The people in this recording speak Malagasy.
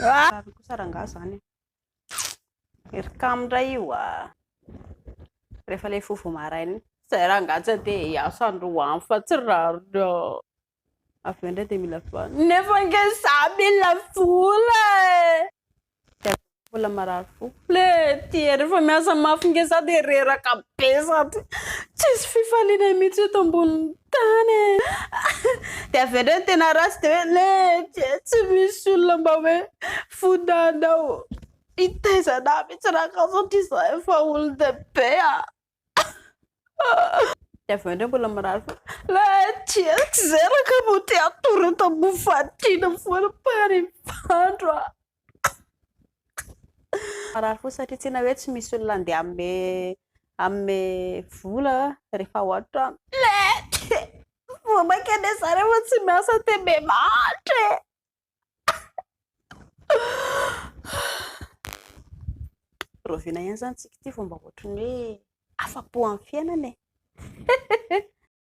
Kosa rangahy zany. Ery kamindray io rehefa le fovo maraina zay rangahy tsy de hiasa androany fa tsy rarina. Avy eo indray dia mila vola. Nefa nge za mila vola vola marary fo. Le ty rehefa miasa mafy nge za dia reraka be sady tsisy fifaliana mihitsy eto ambonin'ny tany. Dia avy eo indray ny tena rasy dia hoe le tsy misy olona mba hoe fonanao hitaizana mihitsy rangahy satria za efa olon-dehibe Dia avy eo indray mbola marary fo. Le tsy zeraka mo ty atorata mofatiana foana parivandro marary fo satria tena hoe tsy misy olona andeha amme vola rehefa ao an-trano. Le vomaika ane za rehefa tsy miasa te be matre. Roviana ihany zany tsika ty fomba ohatran'ny hoe afa-po amin'ny fiainana e.